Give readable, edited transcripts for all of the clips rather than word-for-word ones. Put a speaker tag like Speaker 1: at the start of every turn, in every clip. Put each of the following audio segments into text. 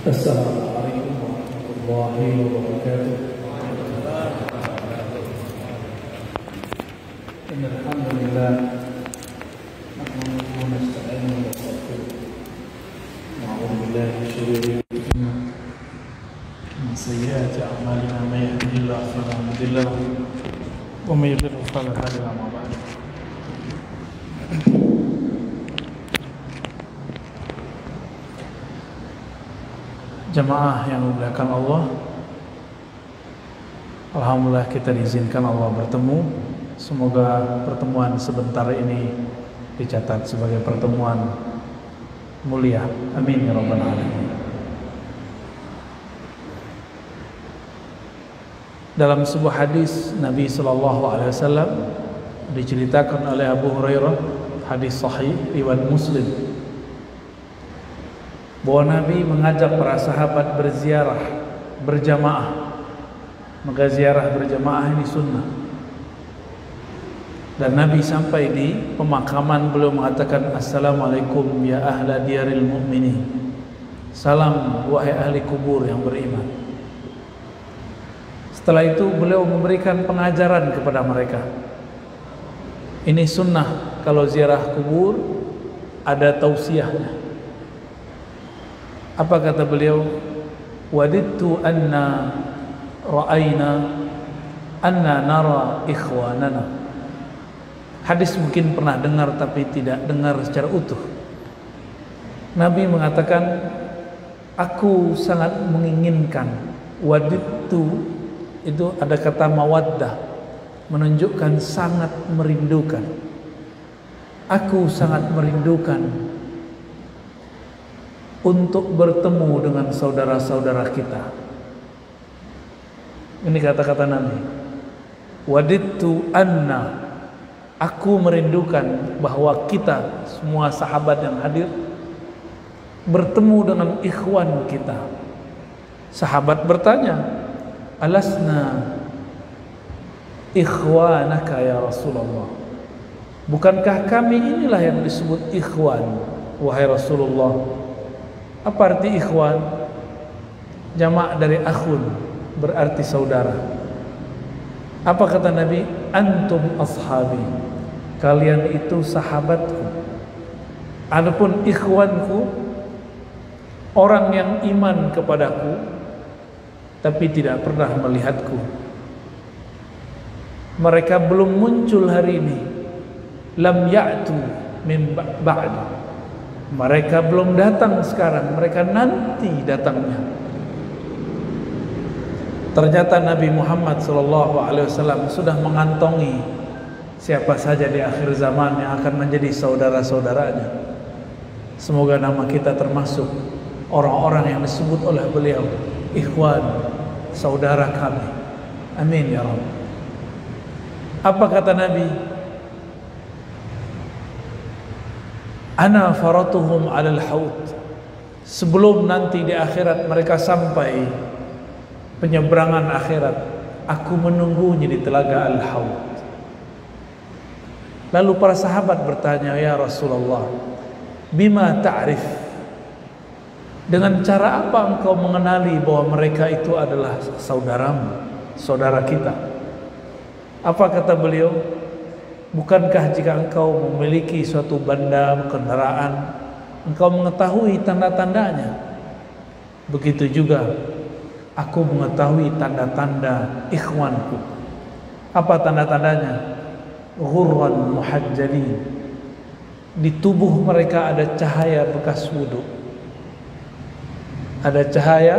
Speaker 1: Assalamualaikum warahmatullahi wabarakatuh. Alhamdulillah, nahmaduhu wa nasta'inuhu wa nastaghfiruh. Na'udzu billahi min shururi anfusina wa min sayyiati a'malina, may yahdihillahu fala mudilla lahu wa may yudlil fala hadiya lahu. Jemaah yang dimuliakan Allah, alhamdulillah kita diizinkan Allah bertemu. Semoga pertemuan sebentar ini dicatat sebagai pertemuan mulia. Amin ya rabbal alamin. Dalam sebuah hadis Nabi SAW diceritakan oleh Abu Hurairah, hadis sahih riwayat Muslim, bahwa Nabi mengajak para sahabat berziarah berjamaah. Maka ziarah berjamaah ini sunnah. Dan Nabi sampai di pemakaman, beliau mengatakan, Assalamualaikum ya ahla diyaril mu'minin. Salam wahai ahli kubur yang beriman. Setelah itu beliau memberikan pengajaran kepada mereka. Ini sunnah, kalau ziarah kubur ada tausiahnya. Apa kata beliau? Wadidtu anna ra'ayna anna nara ikhwanana. Hadis mungkin pernah dengar tapi tidak dengar secara utuh. Nabi mengatakan, aku sangat menginginkan. Wadidtu itu ada kata mawaddah, menunjukkan sangat merindukan. Aku sangat merindukan untuk bertemu dengan saudara-saudara kita. Ini kata-kata Nabi. Wadidtu anna, aku merindukan bahwa kita semua sahabat yang hadir bertemu dengan ikhwan kita. Sahabat bertanya, alasna ikhwanaka ya Rasulullah? Bukankah kami inilah yang disebut ikhwan, wahai Rasulullah? Apa arti ikhwan? Jamak dari akhun, berarti saudara. Apa kata Nabi? Antum ashabi, kalian itu sahabatku. Adapun ikhwanku, orang yang iman kepadaku tapi tidak pernah melihatku. Mereka belum muncul hari ini. Lam ya'tu min ba'di, mereka belum datang sekarang, mereka nanti datangnya. Ternyata Nabi Muhammad SAW sudah mengantongi siapa saja di akhir zaman yang akan menjadi saudara-saudaranya. Semoga nama kita termasuk orang-orang yang disebut oleh beliau ikhwan, saudara kami. Amin ya Rabb. Apa kata Nabi? Ana faratuhum alal haud. Sebelum nanti di akhirat mereka sampai penyeberangan akhirat, aku menunggunya di telaga al-haud. Lalu para sahabat bertanya, ya Rasulullah, bima ta'rif? Dengan cara apa engkau mengenali bahwa mereka itu adalah saudaramu, saudara kita? Apa kata beliau? Bukankah jika engkau memiliki suatu benda kendaraan, engkau mengetahui tanda-tandanya? Begitu juga aku mengetahui tanda-tanda ikhwanku. Apa tanda-tandanya? Ghurran muhajjalin. Di tubuh mereka ada cahaya bekas wudu. Ada cahaya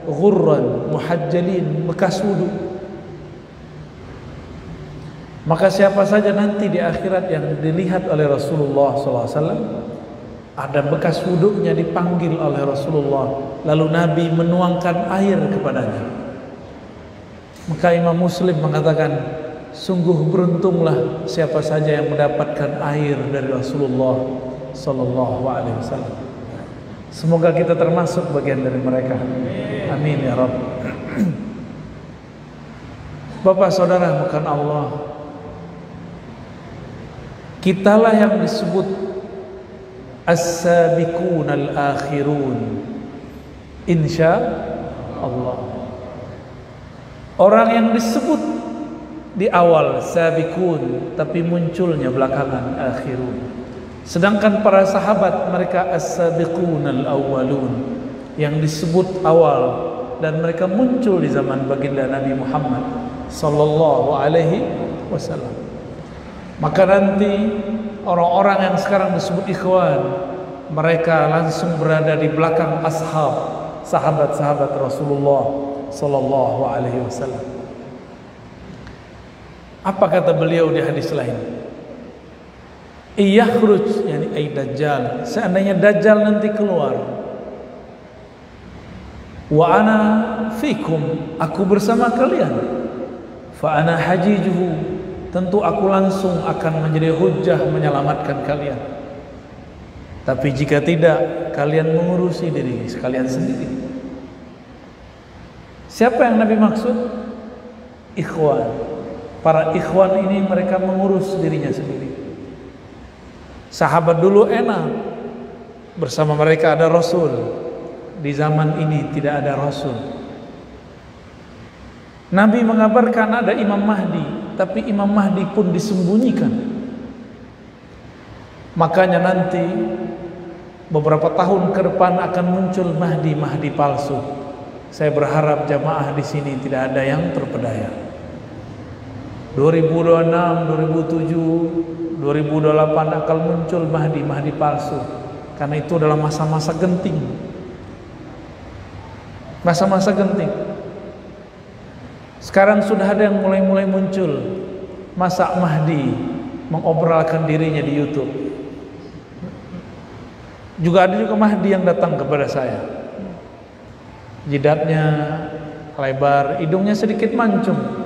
Speaker 1: ghurran muhajjalin, bekas wudu. Maka siapa saja nanti di akhirat yang dilihat oleh Rasulullah SAW, ada bekas wuduknya, dipanggil oleh Rasulullah, lalu Nabi menuangkan air kepadanya. Maka Imam Muslim mengatakan, sungguh beruntunglah siapa saja yang mendapatkan air dari Rasulullah SAW. Semoga kita termasuk bagian dari mereka. Amin ya Rabb. Bapak saudara bukan Allah, kitalah yang disebut as-sabiqun al-akhirun, Insya Allah. Orang yang disebut di awal sabiqun, tapi munculnya belakangan akhirun. Sedangkan para sahabat mereka as-sabiqun al-awwalun, yang disebut awal dan mereka muncul di zaman baginda Nabi Muhammad sallallahu alaihi wasallam. Maka nanti orang-orang yang sekarang disebut ikhwan, mereka langsung berada di belakang sahabat-sahabat Rasulullah sallallahu alaihi wasallam. Apa kata beliau di hadis lain? Iyakhruj, yani ay dajjal, seandainya dajjal nanti keluar, wa ana fikum, aku bersama kalian, fa ana hajijuhu, tentu aku langsung akan menjadi hujjah menyelamatkan kalian. Tapi jika tidak, kalian mengurusi diri sekalian sendiri. Siapa yang Nabi maksud? Ikhwan. Para ikhwan ini mereka mengurus dirinya sendiri. Sahabat dulu enak, bersama mereka ada Rasul. Di zaman ini tidak ada Rasul. Nabi mengabarkan ada Imam Mahdi, tapi Imam Mahdi pun disembunyikan. Makanya nanti beberapa tahun ke depan akan muncul Mahdi palsu. Saya berharap jamaah di sini tidak ada yang terpedaya. 2026, 2007, 2028 akan muncul Mahdi palsu. Karena itu adalah masa-masa genting. Masa-masa genting. Sekarang sudah ada yang mulai muncul. Masa Mahdi mengobrolkan dirinya di YouTube. Juga ada Mahdi yang datang kepada saya. Jidatnya lebar, hidungnya sedikit mancung.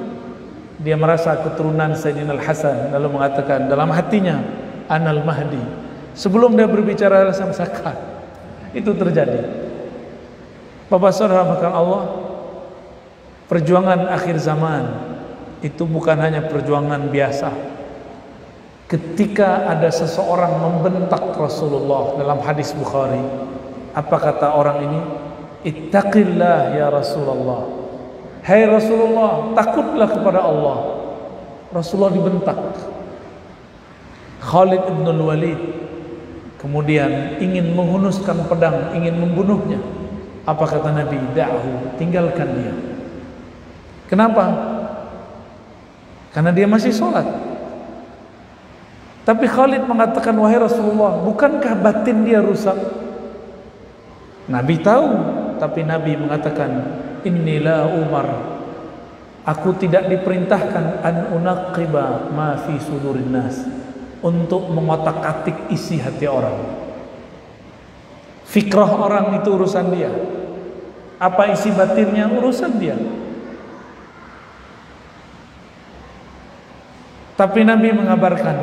Speaker 1: Dia merasa keturunan Sayyidina Al-Hasan, lalu mengatakan dalam hatinya, Anal Mahdi. Sebelum dia berbicara langsung sakat. Itu terjadi. Bapak saudara makan Allah, perjuangan akhir zaman itu bukan hanya perjuangan biasa. Ketika ada seseorang membentak Rasulullah dalam hadis Bukhari, apa kata orang ini? Ittaqillah ya Rasulullah. Hai Rasulullah, takutlah kepada Allah. Rasulullah dibentak. Khalid ibn al-Walid kemudian ingin menghunuskan pedang, ingin membunuhnya. Apa kata Nabi? Da'hu, tinggalkan dia. Kenapa? Karena dia masih sholat. Tapi Khalid mengatakan, wahai Rasulullah, bukankah batin dia rusak? Nabi tahu, tapi Nabi mengatakan, inni la umar, aku tidak diperintahkan an unaqiba ma fi sudurin nas, untuk mengotak-atik isi hati orang. Fikrah orang itu urusan dia, apa isi batinnya urusan dia. Tapi Nabi mengabarkan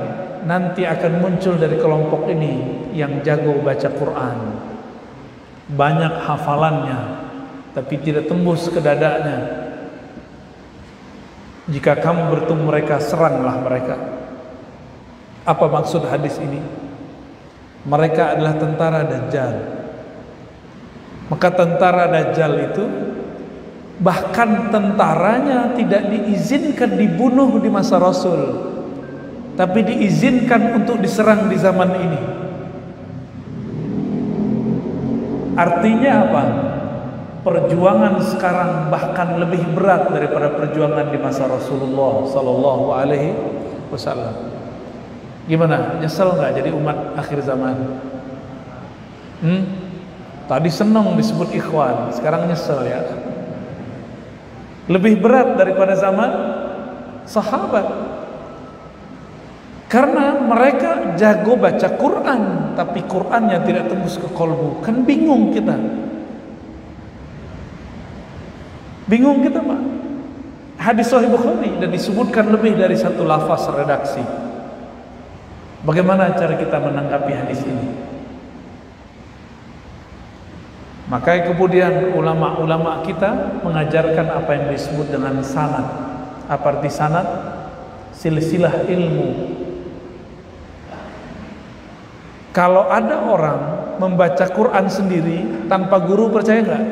Speaker 1: nanti akan muncul dari kelompok ini yang jago baca Quran, banyak hafalannya, tapi tidak tembus ke dadanya. Jika kamu bertemu mereka, seranglah mereka. Apa maksud hadis ini? Mereka adalah tentara Dajjal. Maka tentara Dajjal itu, bahkan tentaranya tidak diizinkan dibunuh di masa Rasul, tapi diizinkan untuk diserang di zaman ini. Artinya apa? Perjuangan sekarang bahkan lebih berat daripada perjuangan di masa Rasulullah sallallahu alaihi wasallam. Gimana? Nyesel nggak jadi umat akhir zaman? Tadi senang disebut ikhwan, sekarang nyesel ya. Lebih berat daripada zaman sahabat. Karena mereka jago baca Quran, tapi Qurannya tidak tembus ke kolbu. Kan bingung kita. Bingung kita Pak. Hadis Sahih Bukhari dan disebutkan lebih dari satu lafaz redaksi. Bagaimana cara kita menanggapi hadis ini? Maka kemudian ulama-ulama kita mengajarkan apa yang disebut dengan sanad. Apa arti sanad? Silsilah ilmu. Kalau ada orang membaca Quran sendiri tanpa guru, percaya nggak?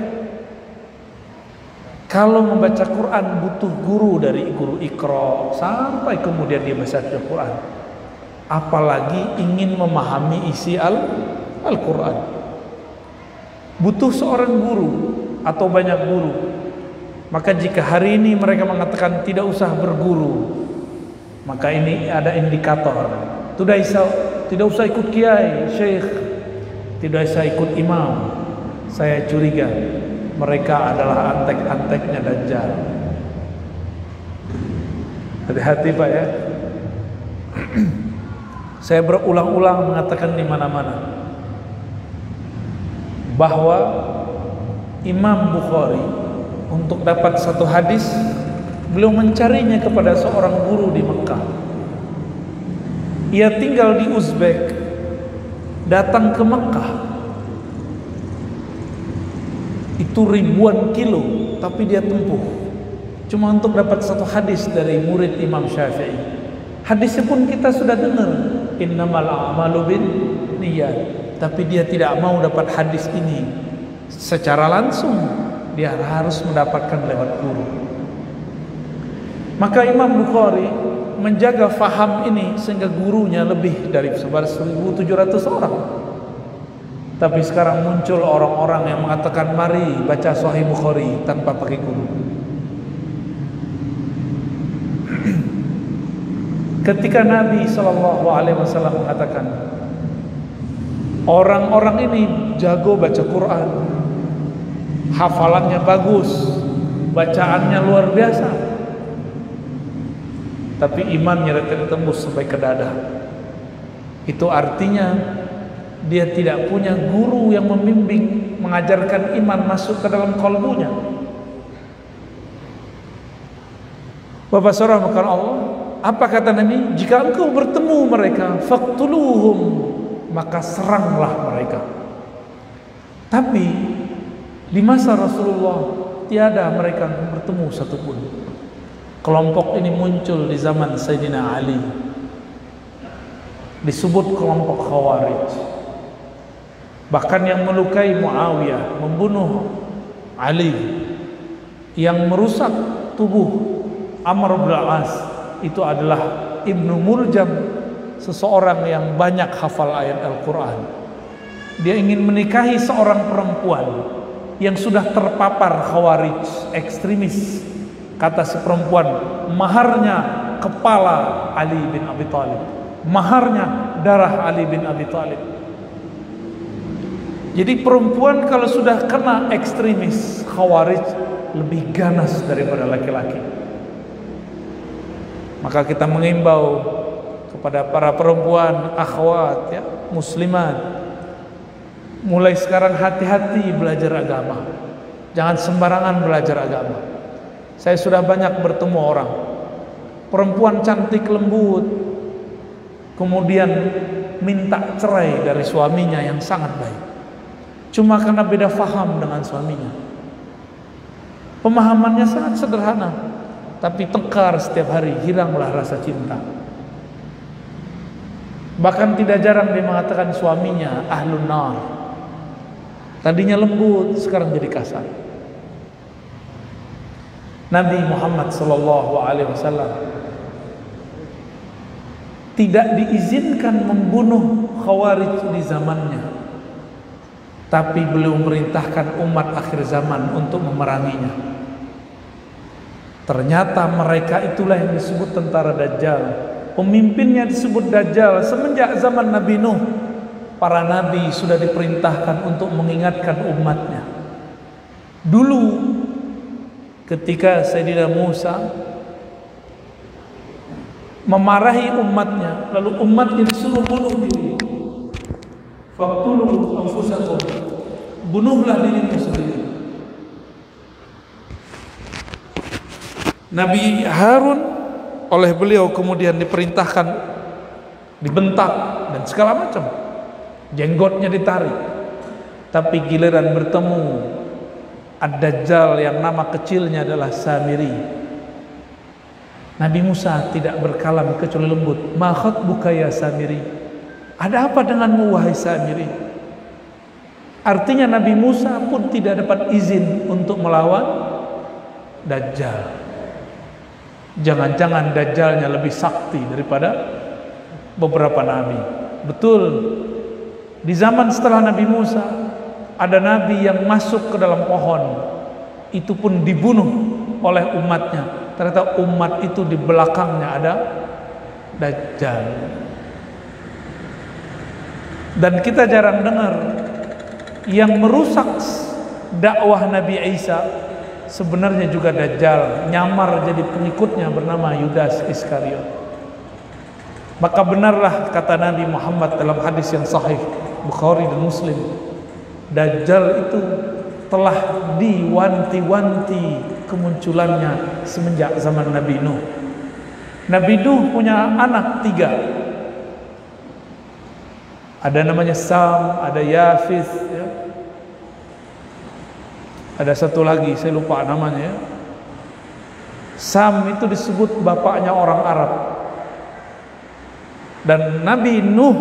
Speaker 1: Kalau membaca Quran butuh guru, dari guru Iqra sampai kemudian dia baca Quran. Apalagi ingin memahami isi Al-Quran. Butuh seorang guru atau banyak guru. Maka jika hari ini mereka mengatakan tidak usah berguru, maka ini ada indikator. Tidak usah ikut kiai, syekh, tidak usah ikut imam. Saya curiga mereka adalah antek-anteknya Dajjal. Hati-hati Pak ya. Saya berulang-ulang mengatakan di mana-mana bahwa Imam Bukhari untuk dapat satu hadis beliau mencarinya kepada seorang guru di Mekah. Ia tinggal di Uzbek, datang ke Mekah. Itu ribuan kilo, tapi dia tempuh cuma untuk dapat satu hadis dari murid Imam Syafi'i. Hadisnya pun kita sudah dengar, innamal a'malu binniyat, tapi dia tidak mau dapat hadis ini secara langsung, dia harus mendapatkan lewat guru. Maka Imam Bukhari menjaga faham ini sehingga gurunya lebih dari 1.700 orang. Tapi sekarang muncul orang-orang yang mengatakan mari baca Sahih Bukhari tanpa pakai guru. Ketika Nabi SAW mengatakan orang-orang ini jago baca Quran, hafalannya bagus, bacaannya luar biasa, tapi imannya tidak tembus sampai ke dada, itu artinya dia tidak punya guru yang membimbing, mengajarkan iman masuk ke dalam kalbunya. Bapak saudara makan Allah, apa kata Nabi? Jika engkau bertemu mereka, faqtuluhum, maka seranglah mereka. Tapi di masa Rasulullah tiada mereka bertemu satupun. Kelompok ini muncul di zaman Sayyidina Ali, disebut kelompok Khawarij. Bahkan yang melukai Muawiyah, membunuh Ali, yang merusak tubuh Amr bin Al-As, itu adalah Ibnu Muljam, seseorang yang banyak hafal ayat Al-Quran. Dia ingin menikahi seorang perempuan yang sudah terpapar Khawarij, ekstremis. Kata si perempuan, maharnya kepala Ali bin Abi Thalib, maharnya darah Ali bin Abi Thalib. Jadi perempuan kalau sudah kena ekstremis Khawarij lebih ganas daripada laki-laki. Maka kita mengimbau kepada para perempuan, akhwat ya, muslimat, mulai sekarang hati-hati belajar agama. Jangan sembarangan belajar agama. Saya sudah banyak bertemu orang, perempuan cantik lembut, kemudian minta cerai dari suaminya yang sangat baik, cuma karena beda faham dengan suaminya. Pemahamannya sangat sederhana, tapi tengkar setiap hari, hilanglah rasa cinta. Bahkan tidak jarang dia mengatakan suaminya ahlun nar. Tadinya lembut, sekarang jadi kasar. Nabi Muhammad SAW tidak diizinkan membunuh Khawarij di zamannya, tapi beliau memerintahkan umat akhir zaman untuk memeranginya. Ternyata mereka itulah yang disebut tentara Dajjal. Pemimpinnya disebut Dajjal. Semenjak zaman Nabi Nuh, para nabi sudah diperintahkan untuk mengingatkan umatnya. Dulu ketika Sayyidina Musa memarahi umatnya, lalu umatnya disuruh bunuh diri. Faqtulu anfusakum, bunuhlah dirimu sendiri. Nabi Harun oleh beliau kemudian diperintahkan dibentak dan segala macam, jenggotnya ditarik. Tapi giliran bertemu Ad-Dajjal yang nama kecilnya adalah Samiri, Nabi Musa tidak berkalam kecuali lembut. Ma khatbuka ya Samiri, ada apa denganmu wahai Samiri? Artinya Nabi Musa pun tidak dapat izin untuk melawan Dajjal. Jangan-jangan Dajjalnya lebih sakti daripada beberapa nabi. Betul, di zaman setelah Nabi Musa ada nabi yang masuk ke dalam pohon, itu pun dibunuh oleh umatnya. Ternyata umat itu di belakangnya ada Dajjal. Dan kita jarang dengar yang merusak dakwah Nabi Isa sebenarnya juga Dajjal, nyamar jadi pengikutnya bernama Yudas Iskariot. Maka benarlah kata Nabi Muhammad dalam hadis yang sahih Bukhari dan Muslim, Dajjal itu telah diwanti-wanti kemunculannya semenjak zaman Nabi Nuh. Nabi Nuh punya anak 3. Ada namanya Sam, ada Yafis, ya. Ada satu lagi, saya lupa namanya, ya. Sam itu disebut bapaknya orang Arab. Dan Nabi Nuh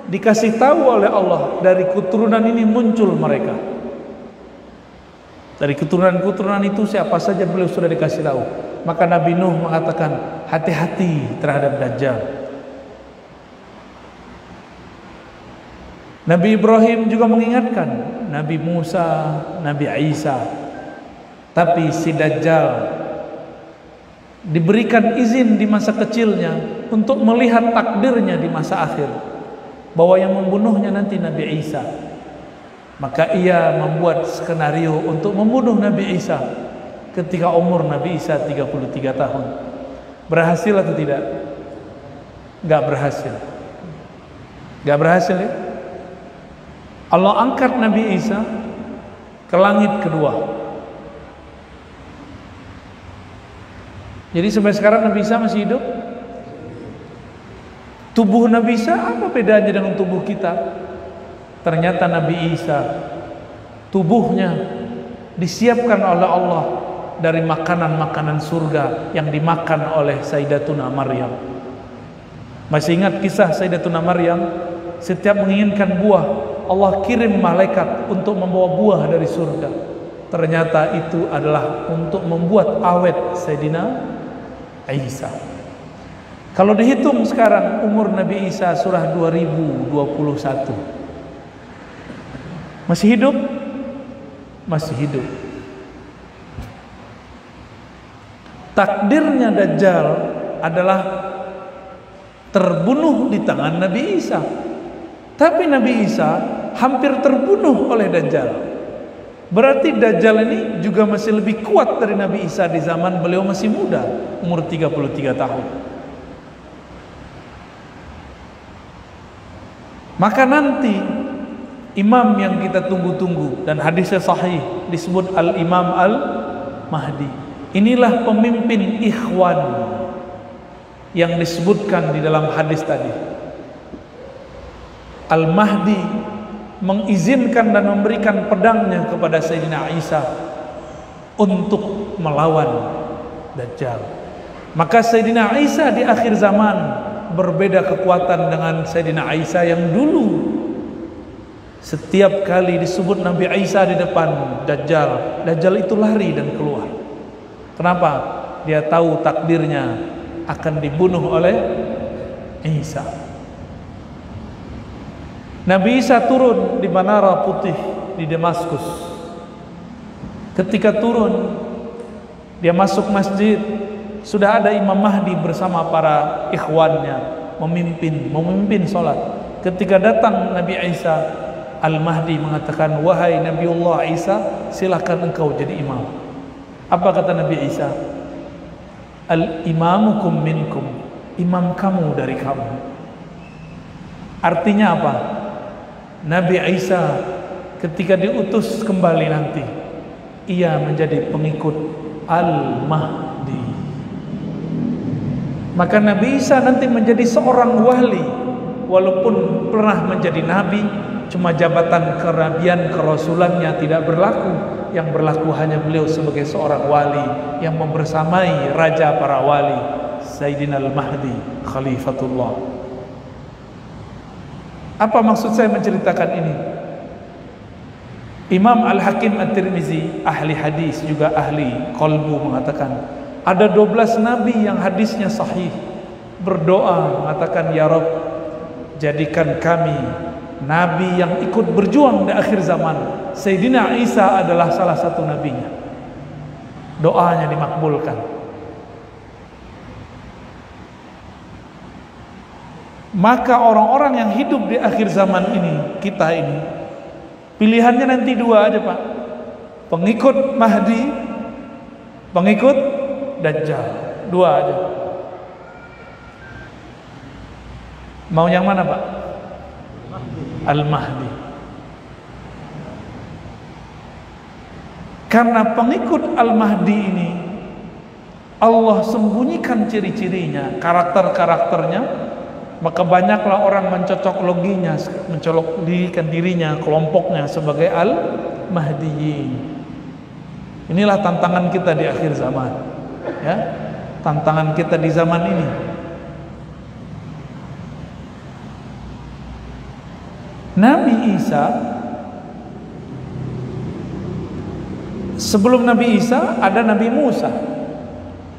Speaker 1: dikasih tahu oleh Allah, dari keturunan ini muncul mereka. Dari keturunan-keturunan itu siapa saja beliau sudah dikasih tahu. Maka Nabi Nuh mengatakan, hati-hati terhadap Dajjal. Nabi Ibrahim juga mengingatkan, Nabi Musa, Nabi Isa. Tapi si Dajjal diberikan izin di masa kecilnya untuk melihat takdirnya di masa akhir, bahwa yang membunuhnya nanti Nabi Isa. Maka ia membuat skenario untuk membunuh Nabi Isa ketika umur Nabi Isa 33 tahun. Berhasil atau tidak? Gak berhasil. Gak berhasil, ya? Allah angkat Nabi Isa ke langit kedua. Jadi sampai sekarang Nabi Isa masih hidup. Tubuh Nabi Isa apa bedanya dengan tubuh kita? Ternyata Nabi Isa tubuhnya disiapkan oleh Allah dari makanan-makanan surga yang dimakan oleh Sayyidatuna Maryam. Masih ingat kisah Sayyidatuna Maryam? Setiap menginginkan buah, Allah kirim malaikat untuk membawa buah dari surga. Ternyata itu adalah untuk membuat awet Sayyidina Isa. Kalau dihitung sekarang umur Nabi Isa surah 2021. Masih hidup? Masih hidup. Takdirnya Dajjal adalah terbunuh di tangan Nabi Isa. Tapi Nabi Isa hampir terbunuh oleh Dajjal. Berarti Dajjal ini juga masih lebih kuat dari Nabi Isa di zaman beliau masih muda, umur 33 tahun. Maka nanti imam yang kita tunggu-tunggu, dan hadisnya sahih, disebut Al-Imam Al-Mahdi. Inilah pemimpin ikhwan yang disebutkan di dalam hadis tadi. Al-Mahdi mengizinkan dan memberikan pedangnya kepada Sayyidina Isa untuk melawan Dajjal. Maka Sayyidina Isa di akhir zaman berbeda kekuatan dengan Sayyidina Isa yang dulu. Setiap kali disebut Nabi Isa di depan Dajjal, Dajjal itu lari dan keluar. Kenapa? Dia tahu takdirnya akan dibunuh oleh Isa. Nabi Isa turun di Menara Putih di Damaskus. Ketika turun, dia masuk masjid, sudah ada Imam Mahdi bersama para ikhwannya memimpin sholat. Ketika datang Nabi Isa, Al-Mahdi mengatakan, wahai Nabiullah Isa, silakan engkau jadi imam. Apa kata Nabi Isa? Al-imamukum minkum, imam kamu dari kamu. Artinya apa? Nabi Isa ketika diutus kembali nanti, ia menjadi pengikut Al-Mahdi. Maka Nabi Isa nanti menjadi seorang wali, walaupun pernah menjadi nabi, cuma jabatan kenabian kerasulannya tidak berlaku. Yang berlaku hanya beliau sebagai seorang wali yang membersamai raja para wali, Sayyidina Al-Mahdi Khalifatullah. Apa maksud saya menceritakan ini? Imam Al-Hakim At-Tirmizi, ahli hadis juga ahli qalbu, mengatakan ada 12 nabi yang hadisnya sahih berdoa mengatakan, ya Rabb, jadikan kami nabi yang ikut berjuang di akhir zaman. Sayyidina Isa adalah salah satu nabinya. Doanya dimakbulkan. Maka orang-orang yang hidup di akhir zaman ini, kita ini, pilihannya nanti dua aja Pak. Pengikut Mahdi, pengikut Dajjal. Dua aja. Mau yang mana Pak? Al-Mahdi. Karena pengikut Al-Mahdi ini Allah sembunyikan ciri-cirinya, karakter-karakternya, maka banyaklah orang mencocoklogikan dirinya, kelompoknya sebagai Al-Mahdiyin. Inilah tantangan kita di akhir zaman, ya, tantangan kita di zaman ini. Nabi Isa, sebelum Nabi Isa ada Nabi Musa.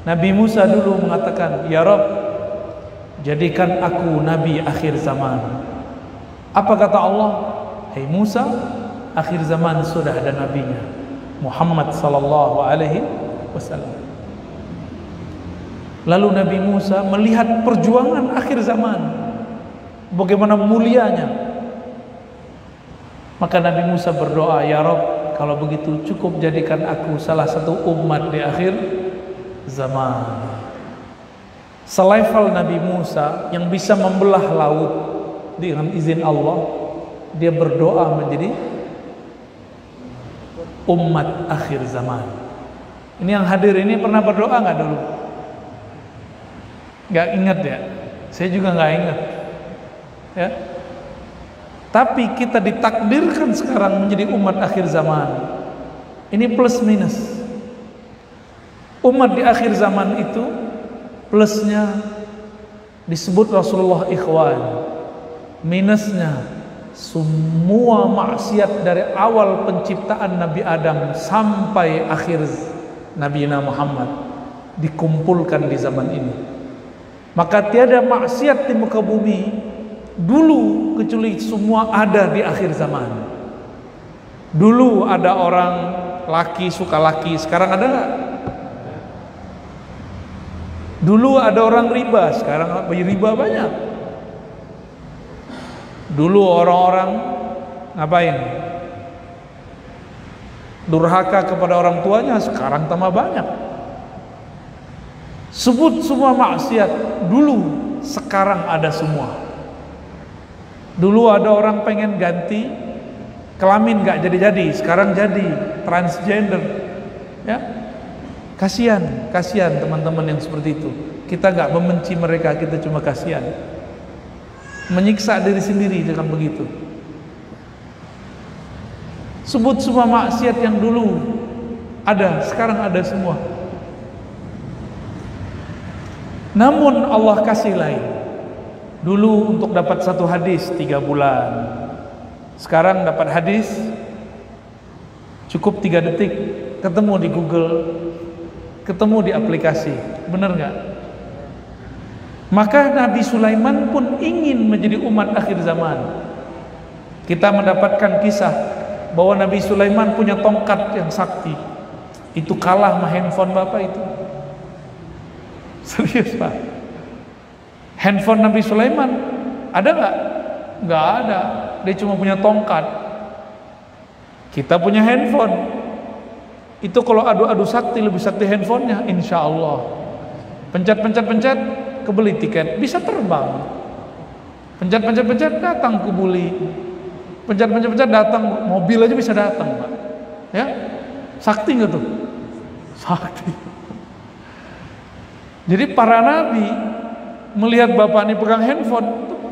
Speaker 1: Nabi Musa dulu mengatakan, ya Rabb, jadikan aku nabi akhir zaman. Apa kata Allah? Hai Musa, akhir zaman sudah ada nabinya, Muhammad sallallahu alaihi wasallam. Lalu Nabi Musa melihat perjuangan akhir zaman, bagaimana mulianya. Maka Nabi Musa berdoa, ya Rabb, kalau begitu cukup jadikan aku salah satu umat di akhir zaman. Selevel Nabi Musa yang bisa membelah laut dengan izin Allah, dia berdoa menjadi umat akhir zaman. Ini yang hadir ini pernah berdoa nggak dulu? Nggak ingat ya? Saya juga nggak ingat. Ya. Tapi kita ditakdirkan sekarang menjadi umat akhir zaman. Ini plus minus. Umat di akhir zaman itu plusnya disebut Rasulullah ikhwan. Minusnya semua maksiat dari awal penciptaan Nabi Adam sampai akhir Nabi Muhammad dikumpulkan di zaman ini. Maka tiada maksiat di muka bumi dulu kecuali semua ada di akhir zaman. Dulu ada orang laki suka laki, sekarang ada nggak? Dulu ada orang riba, sekarang riba banyak. Dulu orang-orang ngapain? Durhaka kepada orang tuanya, sekarang tambah banyak. Sebut semua maksiat dulu, sekarang ada semua. Dulu ada orang pengen ganti kelamin nggak jadi-jadi, sekarang jadi transgender, ya. Kasihan teman-teman yang seperti itu. Kita nggak membenci mereka, kita cuma kasihan. Menyiksa diri sendiri dengan begitu. Sebut semua maksiat yang dulu ada, sekarang ada semua. Namun Allah kasih lain. Dulu untuk dapat satu hadis 3 bulan. Sekarang dapat hadis cukup 3 detik, ketemu di Google, ketemu di aplikasi. Benar nggak? Maka Nabi Sulaiman pun ingin menjadi umat akhir zaman. Kita mendapatkan kisah bahwa Nabi Sulaiman punya tongkat yang sakti. Itu kalah sama handphone Bapak itu. Serius Pak. Handphone Nabi Sulaiman ada nggak? Nggak ada. Dia cuma punya tongkat. Kita punya handphone. Itu kalau adu-adu sakti lebih sakti handphonenya, insya Allah. Pencet, kebeli tiket, bisa terbang. Pencet, datang kebuli. Pencet, datang, mobil aja bisa datang, Pak. Ya, sakti nggak tuh? Sakti. Jadi para nabi melihat bapak ini pegang handphone,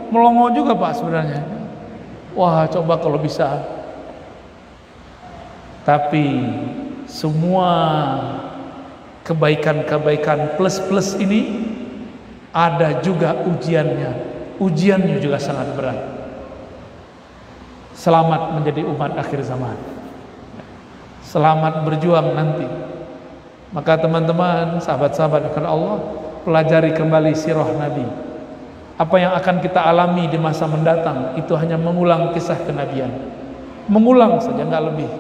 Speaker 1: melongo juga Pak sebenarnya. Wah, coba kalau bisa. Tapi semua kebaikan-kebaikan plus-plus ini ada juga ujiannya. Ujiannya juga sangat berat. Selamat menjadi umat akhir zaman. selamat berjuang nanti. Maka teman-teman, sahabat-sahabat karena Allah, pelajari kembali sirah Nabi. Apa yang akan kita alami di masa mendatang itu hanya mengulang kisah kenabian, mengulang saja, nggak lebih.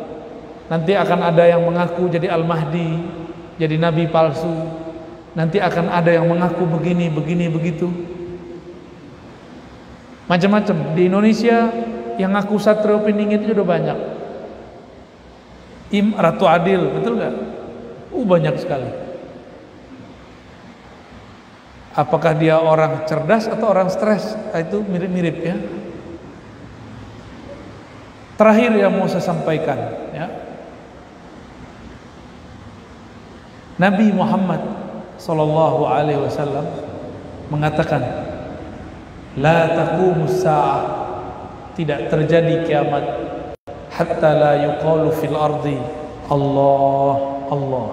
Speaker 1: Nanti akan ada yang mengaku jadi Al-Mahdi, jadi nabi palsu. Nanti akan ada yang mengaku begini, begitu. Macam-macam. Di Indonesia yang ngaku Satrio Piningit itu udah banyak. Ratu Adil, betul nggak? Banyak sekali. Apakah dia orang cerdas atau orang stres? Itu mirip-mirip ya. Terakhir yang mau saya sampaikan ya. Nabi Muhammad sallallahu alaihi wasallam mengatakan, la taqumus saa'ah, tidak terjadi kiamat hatta la yuqalu fil ardi Allah Allah.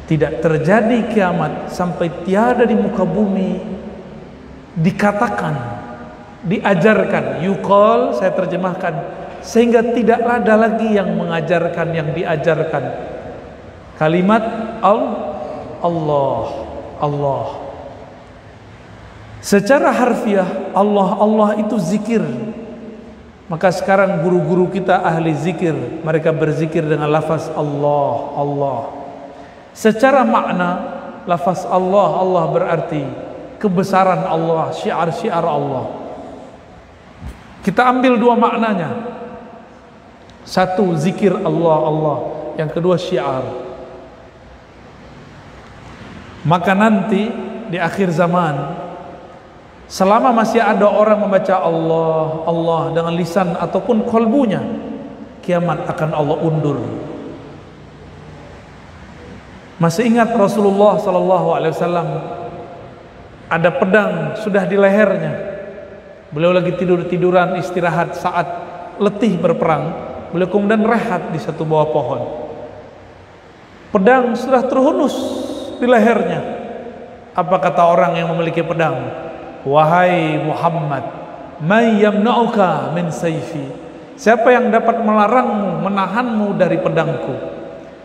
Speaker 1: Tidak terjadi kiamat sampai tiada di muka bumi dikatakan, diajarkan. Yuqal saya terjemahkan, sehingga tidak ada lagi yang mengajarkan yang diajarkan. Kalimat Allah Allah. Secara harfiah Allah itu zikir. Maka sekarang guru-guru kita ahli zikir, mereka berzikir dengan lafaz Allah Allah. Secara makna lafaz Allah berarti kebesaran Allah, syiar-syiar Allah. Kita ambil dua maknanya. Satu zikir Allah Allah, yang kedua syiar. Maka nanti di akhir zaman, selama masih ada orang membaca Allah Allah dengan lisan ataupun kolbunya, kiamat akan Allah undur. Masih ingat Rasulullah SAW ada pedang sudah di lehernya. Beliau lagi tiduran istirahat saat letih berperang. Beliau kemudian rehat di satu bawah pohon. Pedang sudah terhunus di lehernya. Apa kata orang yang memiliki pedang? Wahai Muhammad, may yamna'uka min sayfi. Siapa yang dapat melarangmu, menahanmu dari pedangku?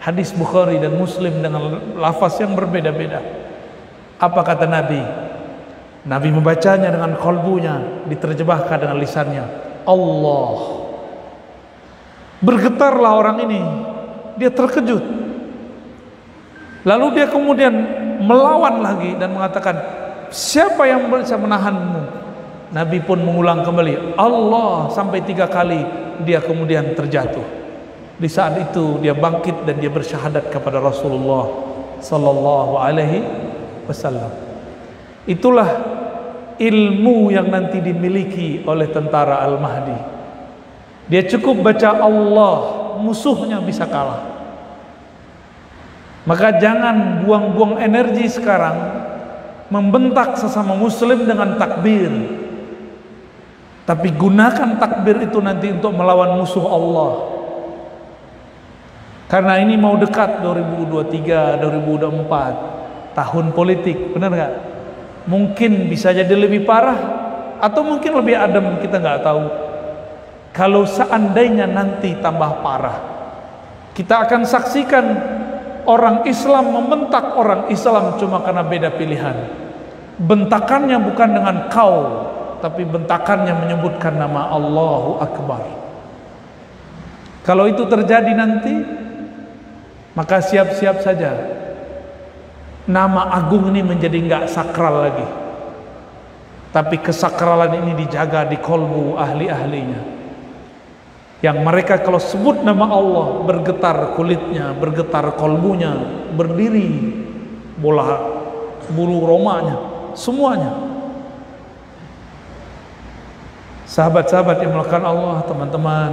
Speaker 1: Hadis Bukhari dan Muslim dengan lafaz yang berbeda-beda. Apa kata Nabi? Nabi membacanya dengan kolbunya, diterjemahkan dengan lisannya. Allah. Bergetarlah orang ini. Dia terkejut. Lalu dia kemudian melawan lagi dan mengatakan, siapa yang bisa menahanmu? Nabi pun mengulang kembali Allah sampai 3 kali. Dia kemudian terjatuh. Di saat itu dia bangkit dan dia bersyahadat kepada Rasulullah sallallahu alaihi wasallam. Itulah ilmu yang nanti dimiliki oleh tentara Al-Mahdi. Dia cukup baca Allah, musuhnya bisa kalah. Maka jangan buang-buang energi sekarang membentak sesama muslim dengan takbir. Tapi gunakan takbir itu nanti untuk melawan musuh Allah. Karena ini mau dekat 2023, 2024, tahun politik, benar nggak? Mungkin bisa jadi lebih parah atau mungkin lebih adem, kita nggak tahu. Kalau seandainya nanti tambah parah, kita akan saksikan orang Islam membentak orang Islam cuma karena beda pilihan. Bentakannya bukan dengan kau, tapi bentakannya menyebutkan nama Allahu Akbar. Kalau itu terjadi nanti, maka siap-siap saja nama agung ini menjadi nggak sakral lagi. Tapi kesakralan ini dijaga di kolbu ahli-ahlinya, yang mereka kalau sebut nama Allah bergetar kulitnya, bergetar kolbunya, berdiri bola bulu romanya, semuanya. Sahabat-sahabat yang melakukan Allah, teman-teman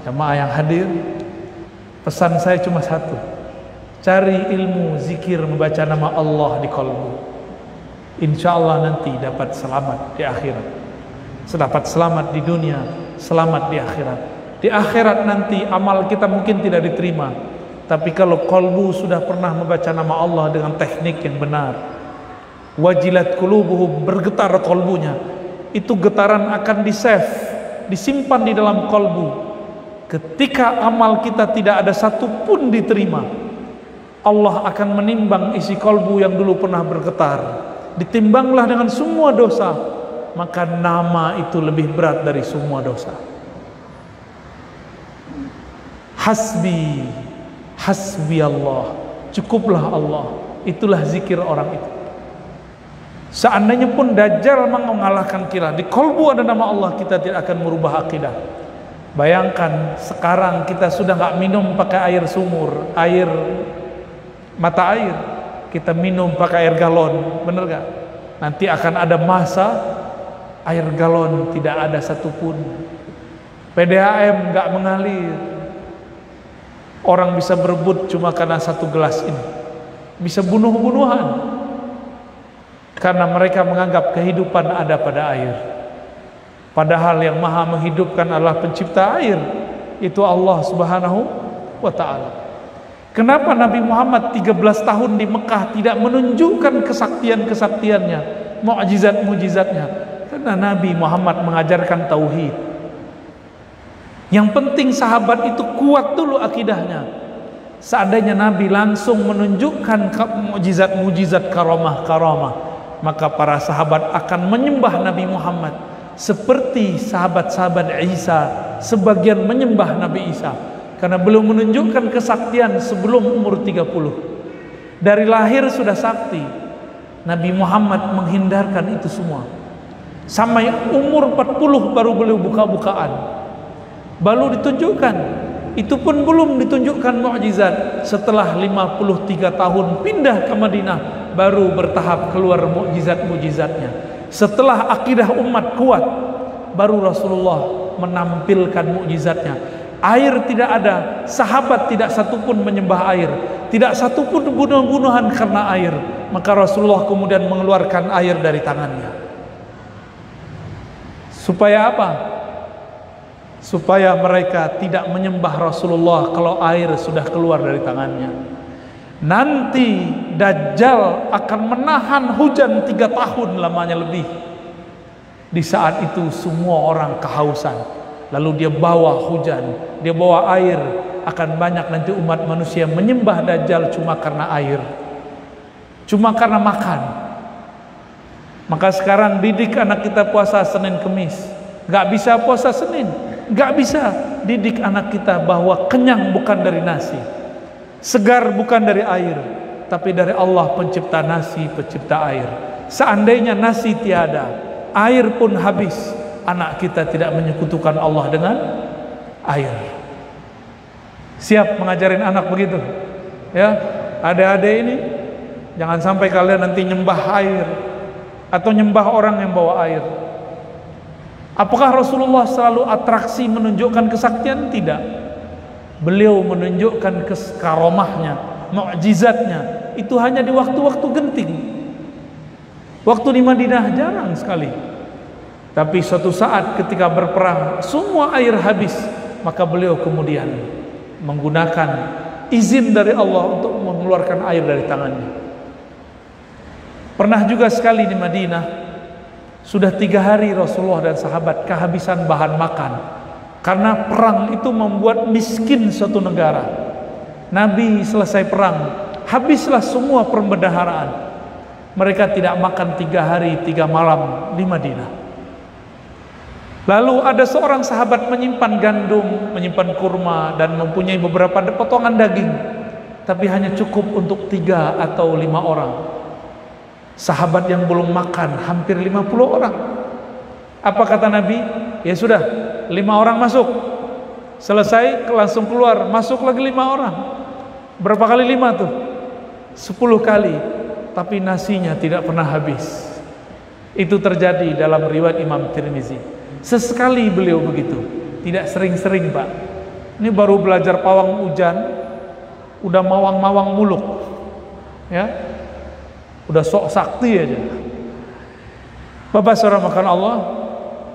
Speaker 1: jamaah yang hadir, pesan saya cuma satu: cari ilmu, zikir, membaca nama Allah di kolbu. Insya Allah nanti dapat selamat di akhirat. Dapat selamat di dunia, selamat di akhirat. Di akhirat nanti amal kita mungkin tidak diterima, tapi kalau kolbu sudah pernah membaca nama Allah dengan teknik yang benar, wajilat qulubuhum, bergetar kolbunya, itu getaran akan di-save, disimpan di dalam kolbu. ketika amal kita tidak ada satu pun diterima, Allah akan menimbang isi kolbu yang dulu pernah bergetar, ditimbanglah dengan semua dosa, maka nama itu lebih berat dari semua dosa. Hasbi, hasbi Allah, cukuplah Allah, itulah zikir orang itu. Seandainya pun Dajjal mengalahkan kita, di kolbu ada nama Allah, kita tidak akan merubah akidah. Bayangkan sekarang kita sudah nggak minum pakai air sumur, air mata air, kita minum pakai air galon, bener gak? Nanti akan ada masa air galon tidak ada satupun, PDAM nggak mengalir, orang bisa berebut cuma karena satu gelas ini, bisa bunuh-bunuhan karena mereka menganggap kehidupan ada pada air. Padahal yang maha menghidupkan adalah pencipta air, itu Allah subhanahu wa ta'ala. Kenapa Nabi Muhammad 13 tahun di Mekah tidak menunjukkan kesaktian-kesaktiannya, mukjizat-mukjizatnya? Karena Nabi Muhammad mengajarkan tauhid. Yang penting sahabat itu kuat dulu akidahnya. Seandainya Nabi langsung menunjukkan mukjizat-mukjizat, karamah-karamah, maka para sahabat akan menyembah Nabi Muhammad seperti sahabat-sahabat Isa sebagian menyembah Nabi Isa, karena belum menunjukkan kesaktian sebelum umur 30. Dari lahir sudah sakti. Nabi Muhammad menghindarkan itu semua. Sampai umur 40 baru beliau buka-bukaan, baru ditunjukkan. Itu pun belum ditunjukkan mukjizat. Setelah 53 tahun pindah ke Madinah, baru bertahap keluar mukjizat-mukjizatnya. Setelah akidah umat kuat, baru Rasulullah menampilkan mukjizatnya. Air tidak ada, sahabat tidak satupun menyembah air, tidak satupun bunuh-bunuhan karena air. Maka Rasulullah kemudian mengeluarkan air dari tangannya. Supaya apa? Supaya mereka tidak menyembah Rasulullah kalau air sudah keluar dari tangannya. Nanti Dajjal akan menahan hujan 3 tahun lamanya lebih. Di saat itu semua orang kehausan, lalu dia bawa hujan, dia bawa air. Akan banyak nanti umat manusia menyembah Dajjal cuma karena air, cuma karena makan. Maka sekarang didik anak kita puasa Senin Kemis, gak bisa puasa Senin, gak bisa didik anak kita bahwa kenyang bukan dari nasi, segar bukan dari air, tapi dari Allah pencipta nasi, pencipta air. Seandainya nasi tiada, air pun habis, anak kita tidak menyekutukan Allah dengan air. Siap mengajarin anak begitu? Ya, adik-adik ini jangan sampai kalian nanti nyembah air atau nyembah orang yang bawa air. Apakah Rasulullah selalu atraksi menunjukkan kesaktian? Tidak. Beliau menunjukkan karomahnya, mukjizatnya itu hanya di waktu-waktu genting. Waktu di Madinah jarang sekali. Tapi suatu saat ketika berperang semua air habis, maka beliau kemudian menggunakan izin dari Allah untuk mengeluarkan air dari tangannya. Pernah juga sekali di Madinah, sudah 3 hari Rasulullah dan sahabat kehabisan bahan makan. Karena perang itu membuat miskin suatu negara. Nabi selesai perang, habislah semua perbendaharaan. Mereka tidak makan 3 hari 3 malam di Madinah. Lalu ada seorang sahabat menyimpan gandum, menyimpan kurma, dan mempunyai beberapa potongan daging, tapi hanya cukup untuk 3 atau 5 orang. Sahabat yang belum makan hampir 50 orang. Apa kata Nabi? Ya sudah, 5 orang masuk. Selesai langsung keluar, masuk lagi 5 orang. Berapa kali 5 tuh? 10 kali. Tapi nasinya tidak pernah habis. Itu terjadi dalam riwayat Imam Tirmizi. Sesekali beliau begitu, tidak sering-sering, Pak. Ini baru belajar pawang hujan, udah mawang-mawang muluk, ya, udah sok sakti aja. Bapak saudara makan Allah,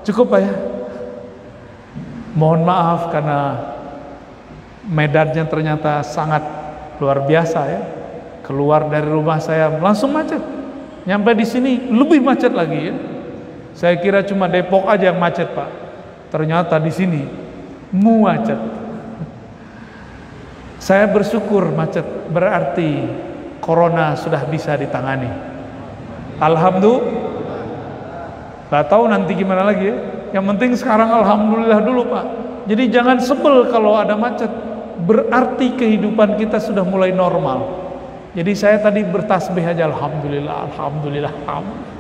Speaker 1: cukup Pak ya. Mohon maaf karena medannya ternyata sangat luar biasa ya. Keluar dari rumah saya langsung macet, nyampe di sini lebih macet lagi ya. Saya kira cuma Depok aja yang macet Pak, ternyata di sini macet. Saya bersyukur macet, berarti corona sudah bisa ditangani. Alhamdulillah. Gak tahu nanti gimana lagi ya. Yang penting sekarang alhamdulillah dulu Pak. Jadi jangan sebel kalau ada macet. Berarti kehidupan kita sudah mulai normal. Jadi saya tadi bertasbih aja, alhamdulillah, alhamdulillah, alhamdulillah.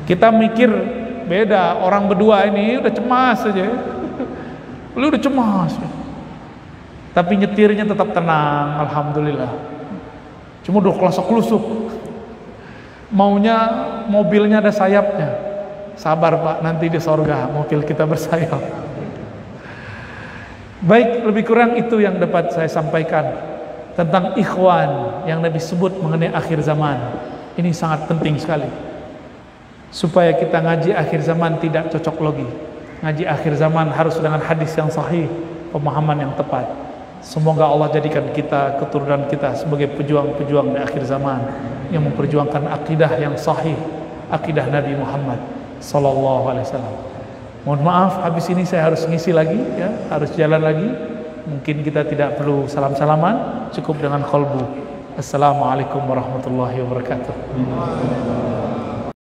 Speaker 1: Kita mikir beda, orang berdua ini udah cemas aja. Lu udah cemas. Tapi nyetirnya tetap tenang, alhamdulillah. Cuma udah kelusuk-kelusuk. Maunya mobilnya ada sayapnya. Sabar Pak, nanti di sorga mobil kita bersayap. Baik, lebih kurang itu yang dapat saya sampaikan tentang ikhwan yang Nabi sebut mengenai akhir zaman. Ini sangat penting sekali. Supaya kita ngaji akhir zaman tidak cocok logi. Ngaji akhir zaman harus dengan hadis yang sahih, pemahaman yang tepat. Semoga Allah jadikan kita, keturunan kita sebagai pejuang-pejuang di akhir zaman yang memperjuangkan akidah yang sahih, akidah Nabi Muhammad sallallahu alaihi wasallam. Mohon maaf, habis ini saya harus ngisi lagi ya, harus jalan lagi. Mungkin kita tidak perlu salam-salaman, cukup dengan qalbu. Assalamualaikum warahmatullahi wabarakatuh.